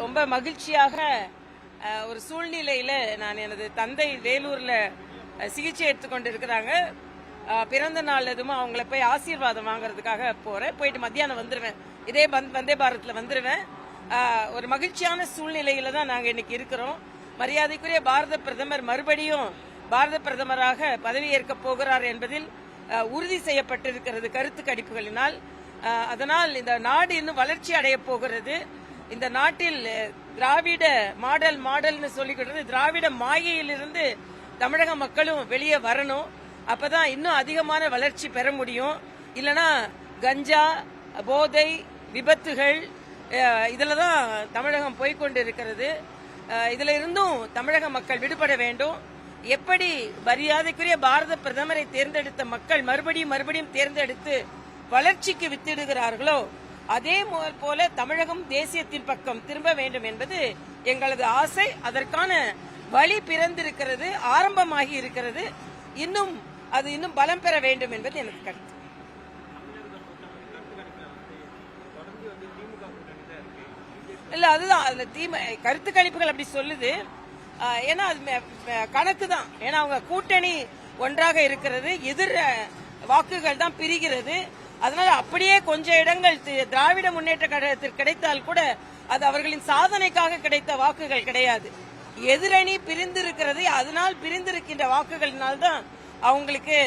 ரொம்ப மகிழ்ச்சியாக ஒரு சூழ்நிலையில நான் எனது தந்தை வேலூர்ல சிகிச்சை எடுத்துக்கொண்டு இருக்கிறாங்க. பிறந்த நாள் எதுவும் அவங்கள போய் ஆசீர்வாதம் வாங்குறதுக்காக போறேன். போயிட்டு மத்தியானம் வந்துருவேன். இதே வந்தே பாரத்ல வந்துருவேன். ஒரு மகிழ்ச்சியான சூழ்நிலையில தான் நாங்க இன்னைக்கு இருக்கிறோம். மரியாதைக்குரிய பாரத பிரதமர் மறுபடியும் பாரத பிரதமராக பதவியேற்க போகிறார் என்பதில் உறுதி செய்யப்பட்டிருக்கிறது கருத்து கணிப்புகளினால். அதனால் இந்த நாடு இன்னும் வளர்ச்சி அடைய போகிறது. இந்த நாட்டில் திராவிட மாடல்னு சொல்லிக்கிட்டு திராவிட மாயையிலிருந்து தமிழக மக்களும் வெளியே வரணும். அப்பதான் இன்னும் அதிகமான வளர்ச்சி பெற முடியும். இல்லனா கஞ்சா, போதை, விபத்துகள் இதுல தான் தமிழகம் போய்கொண்டு இருக்கிறது. இதுல இருந்தும் தமிழக மக்கள் விடுபட வேண்டும். எப்படி மரியாதைக்குரிய பாரத பிரதமரை தேர்ந்தெடுத்த மக்கள் மறுபடியும் தேர்ந்தெடுத்து வளர்ச்சிக்கு வித்திடுகிறார்களோ அதே போல தமிழகம் தேசியத்தின் பக்கம் திரும்ப வேண்டும் என்பது எங்களது ஆசை. அதற்கான வழி பிறந்திருக்கிறது, ஆரம்பமாகி இருக்கிறது. இன்னும் பலம் பெற வேண்டும் என்பது எனக்கு கருத்து. இல்ல அதுதான் அதுல கருத்து கணிப்புகள் அப்படி சொல்லுது. ஏன்னா அது கணக்கு தான். ஏன்னா அவங்க கூட்டணி ஒன்றாக இருக்கிறது, எதிர் வாக்குகள் தான் பிரிகிறது. அதனால அப்படியே கொஞ்சம் இடங்கள் திராவிட முன்னேற்ற கழகத்திற்கு கிடைத்தால் கூட அது அவர்களின் சாதனைக்காக கிடைத்த வாக்குகள் கிடையாது. எதிரணி பிரிந்திருக்கிறது. அதனால் பிரிந்திருக்கின்ற வாக்குகளினால்தான் அவங்களுக்கு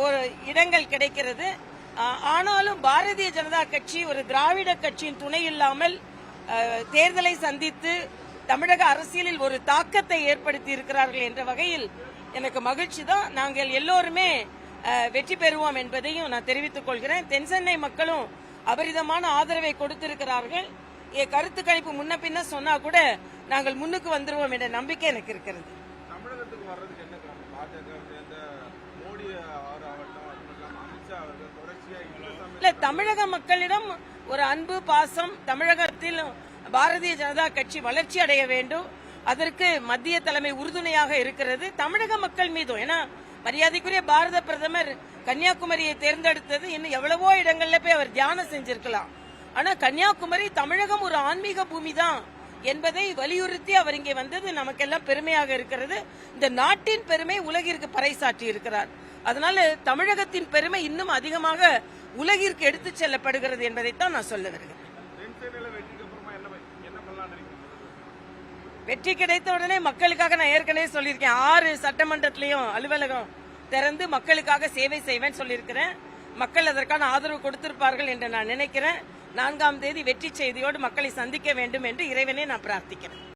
ஒரு இடங்கள் கிடைக்கிறது. ஆனாலும் பாரதிய ஜனதா கட்சி ஒரு திராவிட கட்சியின் துணை இல்லாமல் தேர்தலை சந்தித்து தமிழக அரசியலில் ஒரு தாக்கத்தை ஏற்படுத்தி இருக்கிறார்கள் என்ற வகையில் எனக்கு மகிழ்ச்சி தான். நாங்கள் எல்லோருமே வெற்றி பெறுவோம் என்பதையும் நான் தெரிவித்துக் கொள்கிறேன். தென்சென்னை மக்களும் அபரிதமான ஆதரவை கொடுத்திருக்கிறார்கள். கருத்து கணிப்பு முன்ன பின்ன சொன்னா கூட நாங்கள் முன்னுக்கு வந்துருவோம் என்ற நம்பிக்கை எனக்கு இருக்கிறது. இல்ல, தமிழக மக்களிடம் ஒரு அன்பு, பாசம், தமிழகத்தில் பாரதிய ஜனதா கட்சி வளர்ச்சி அடைய வேண்டும். அதற்கு மத்திய தலைமை உறுதுணையாக இருக்கிறது. தமிழக மக்கள் மீதும், ஏன்னா மரியாதைக்குரிய பாரத பிரதமர் கன்னியாகுமரியை தேர்ந்தெடுத்தது இன்னும் எவ்வளவோ இடங்கள்ல போய் அவர் தியானம் செஞ்சிருக்கலாம். ஆனா கன்னியாகுமரி தமிழகம் ஒரு ஆன்மீக பூமி தான் என்பதை வலியுறுத்தி அவர் இங்கே வந்தது நமக்கெல்லாம் பெருமையாக இருக்கிறது. இந்த நாட்டின் பெருமை உலகிற்கு பறைசாற்றி இருக்கிறார். அதனால தமிழகத்தின் பெருமை இன்னும் அதிகமாக உலகிற்கு எடுத்துச் செல்லப்படுகிறது என்பதைத்தான் நான் சொல்ல வருகிறேன். வெற்றி கிடைத்த உடனே மக்களுக்காக நான் ஏற்கனவே சொல்லியிருக்கேன். 6 சட்டமன்றத்திலையும் அலுவலகம் திறந்து மக்களுக்காக சேவை செய்வேன் சொல்லியிருக்கிறேன். மக்கள் அதற்கான ஆதரவு கொடுத்திருப்பார்கள் என்று நான் நினைக்கிறேன். 4ஆம் தேதி வெற்றி செய்தியோடு மக்களை சந்திக்க வேண்டும் என்று இறைவனை நான் பிரார்த்திக்கிறேன்.